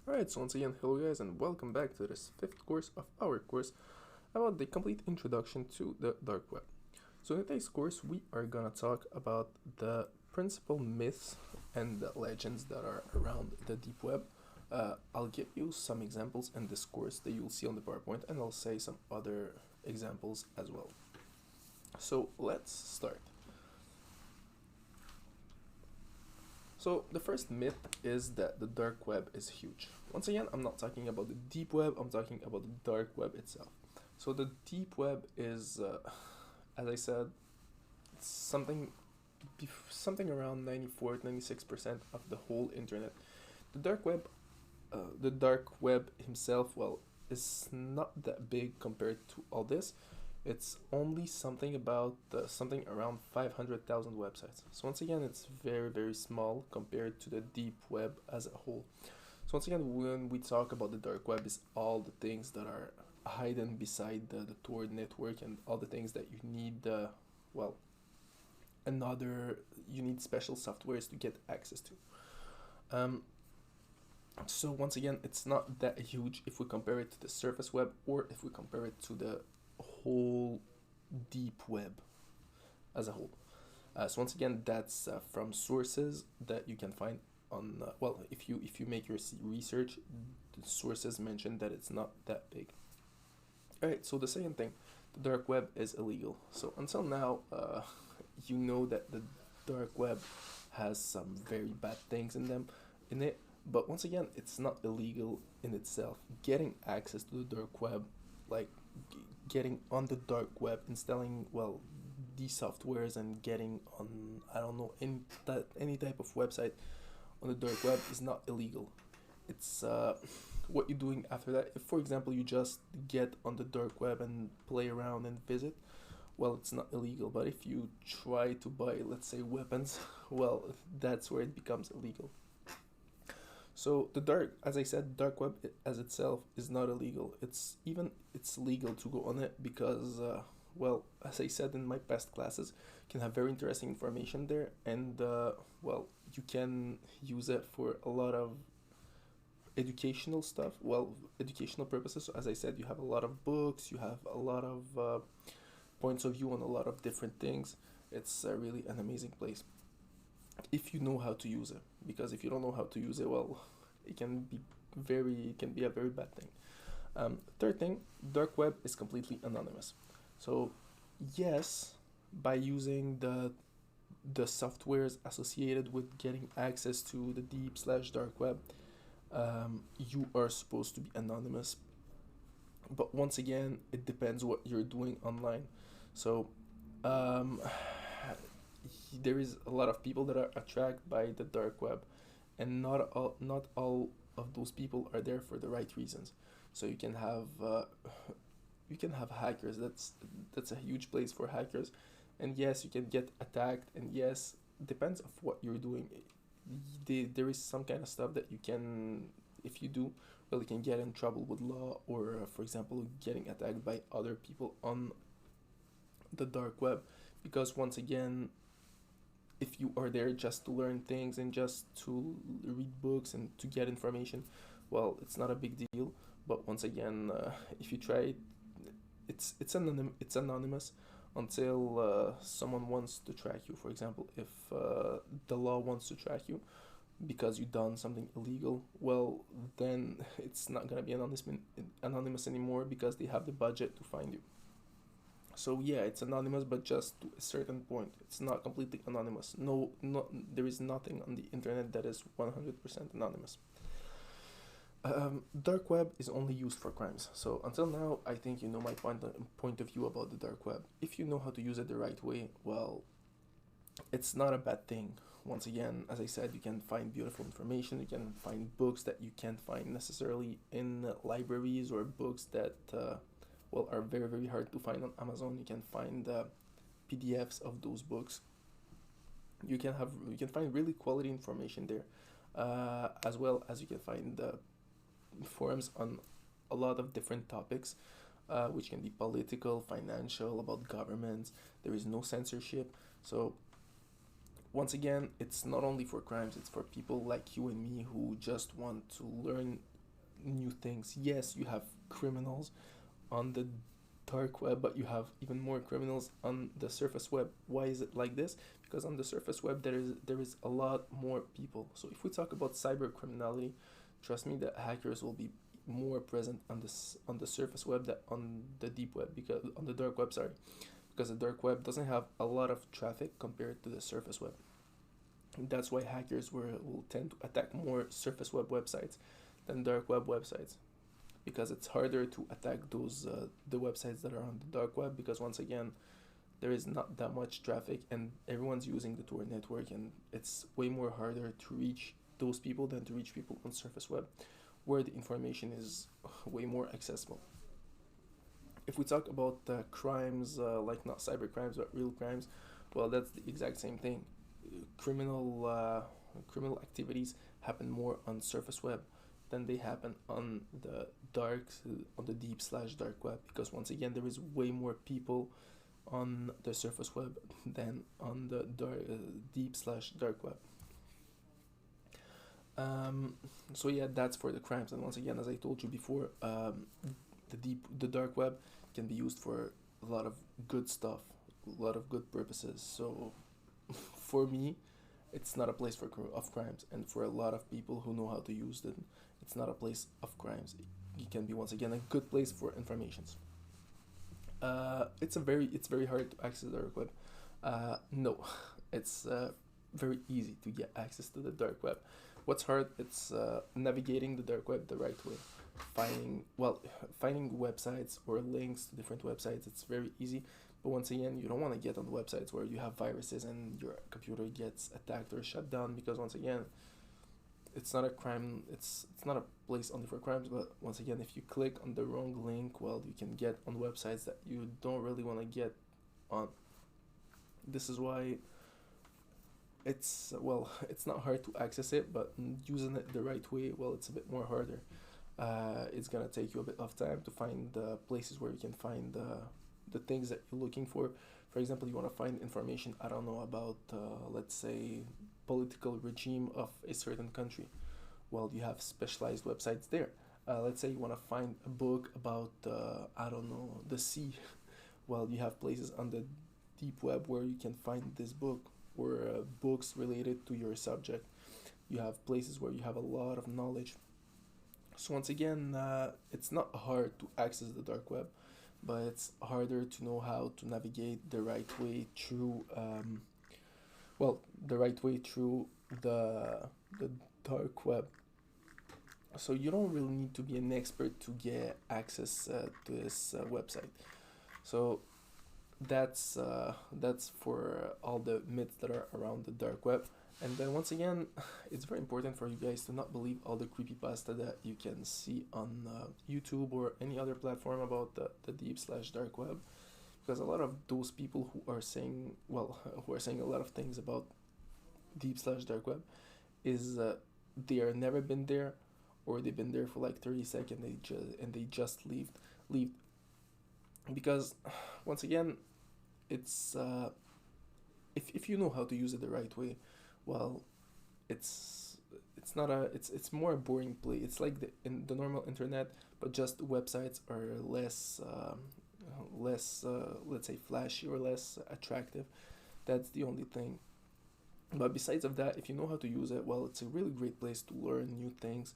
Alright, so once again, hello guys, and welcome back to this fifth course of our course about the complete introduction to the dark web. So in today's course, we are gonna talk about the principal myths and the legends that are around the deep web. I'll give you some examples in this course that you'll see on the PowerPoint, and I'll say some other examples as well. So let's start. So the first myth is that the dark web is huge. Once again, I'm not talking about the deep web, I'm talking about the dark web itself. So the deep web is, as I said, something something around 94 96% of the whole internet. The dark web himself, well, is not that big compared to all this. It's only something around 500,000 websites. So once again, it's very small compared to the deep web as a whole. So once again, when we talk about the dark web, is all the things that are hidden beside the Tor network and all the things that you need. Well, another you need special softwares to get access to. Um, so once again, it's not that huge if we compare it to the surface web or if we compare it to the whole deep web as a whole. So once again, that's from sources that you can find on. Well, if you make your research, the sources mention that it's not that big. All right. So the second thing, the dark web is illegal. So until now, you know that the dark web has some very bad things in it. But once again, it's not illegal in itself. Getting access to the dark web, like getting on the dark web, installing these softwares and getting on, I don't know, any type of website on the dark web is not illegal. It's what you're doing after that. If, for example, you just get on the dark web and play around and visit, well, it's not illegal. But if you try to buy, let's say, weapons, well, that's where it becomes illegal. So the dark, as I said, dark web as itself is not illegal. It's legal to go on it because, well, as I said in my past classes, you can have very interesting information there, and well, you can use it for a lot of educational stuff. Well, educational purposes. So as I said, you have a lot of books, you have a lot of points of view on a lot of different things. It's really an amazing place if you know how to use it, because if you don't know how to use it, well, it can be a very bad thing. Third thing, dark web is completely anonymous. So yes, by using the softwares associated with getting access to the deep slash dark web, you are supposed to be anonymous. But once again, it depends what you're doing online. So um, there is a lot of people that are attracted by the dark web, and not all of those people are there for the right reasons. So you can have hackers. That's a huge place for hackers, and yes, you can get attacked. And yes, depends of what you're doing. There is some kind of stuff that you can, if you do, well, you can get in trouble with law, or for example, getting attacked by other people on the dark web, because once again, if you are there just to learn things and just to read books and to get information, well, it's not a big deal. But once again, if you try it, it's anonymous until someone wants to track you. For example, if the law wants to track you because you done something illegal, well, then it's not gonna be anonymous anymore, because they have the budget to find you. So yeah, it's anonymous, but just to a certain point. It's not completely anonymous. No, there is nothing on the internet that is 100% anonymous. Dark web is only used for crimes. So until now, I think you know my point of view about the dark web. If you know how to use it the right way, well, it's not a bad thing. Once again, as I said, you can find beautiful information. You can find books that you can't find necessarily in libraries, or books that well, are very hard to find on Amazon. You can find PDFs of those books. You can find really quality information there, as well as you can find forums on a lot of different topics, which can be political, financial, about governments. There is no censorship. So once again, it's not only for crimes, it's for people like you and me who just want to learn new things. Yes, you have criminals on the dark web, but you have even more criminals on the surface web. Why is it like this? Because on the surface web there is a lot more people. So if we talk about cyber criminality, trust me that hackers will be more present on the surface web than on the deep web, because on the dark web, sorry, because the dark web doesn't have a lot of traffic compared to the surface web. That's why hackers will tend to attack more surface web websites than dark web websites, because it's harder to attack those the websites that are on the dark web, because once again there is not that much traffic and everyone's using the Tor network, and it's way more harder to reach those people than to reach people on surface web where the information is way more accessible. If we talk about crimes, like not cyber crimes but real crimes, well, that's the exact same thing. Criminal criminal activities happen more on surface web than they happen on the dark, on the deep slash dark web, because once again there is way more people on the surface web than on the deep slash dark web. So yeah, that's for the crimes. And once again, as I told you before, the dark web can be used for a lot of good stuff, a lot of good purposes. So for me, it's not a place of crimes, and for a lot of people who know how to use it, it's not a place of crimes. It can be, once again, a good place for informations. It's very hard to access the dark web. No, it's very easy to get access to the dark web. What's hard? It's navigating the dark web the right way. Finding websites or links to different websites. It's very easy, but once again, you don't want to get on websites where you have viruses and your computer gets attacked or shut down, because once again, it's not a crime. It's not a place only for crimes. But once again, if you click on the wrong link, well, you can get on websites that you don't really want to get on. This is why it's not hard to access it, but using it the right way, well, it's a bit more harder. It's gonna take you a bit of time to find the places where you can find the things that you're looking for. For example, you want to find information, I don't know, about let's say political regime of a certain country. Well, you have specialized websites there. Let's say you want to find a book about I don't know, the sea. Well, you have places on the deep web where you can find this book, or books related to your subject. You have places where you have a lot of knowledge. So once again, it's not hard to access the dark web, but it's harder to know how to navigate the right way through the right way through the dark web. So you don't really need to be an expert to get access to this website. So that's for all the myths that are around the dark web. And then once again, it's very important for you guys to not believe all the creepypasta that you can see on YouTube or any other platform about the deep slash dark web, because a lot of those people who are saying, well, who are saying a lot of things about deep slash dark web is they are never been there, or they've been there for like 30 seconds, they just leave, because once again, it's if you know how to use it the right way, well, it's not a it's more a boring play. It's like the normal internet, but just websites are less let's say flashy or less attractive. That's the only thing. But besides of that, if you know how to use it, well, it's a really great place to learn new things,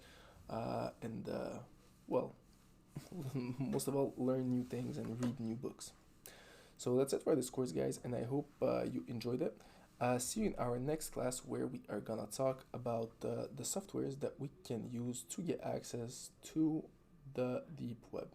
and well, most of all, learn new things and read new books. So that's it for this course, guys, and I hope you enjoyed it. See you in our next class, where we are gonna talk about the softwares that we can use to get access to the deep web.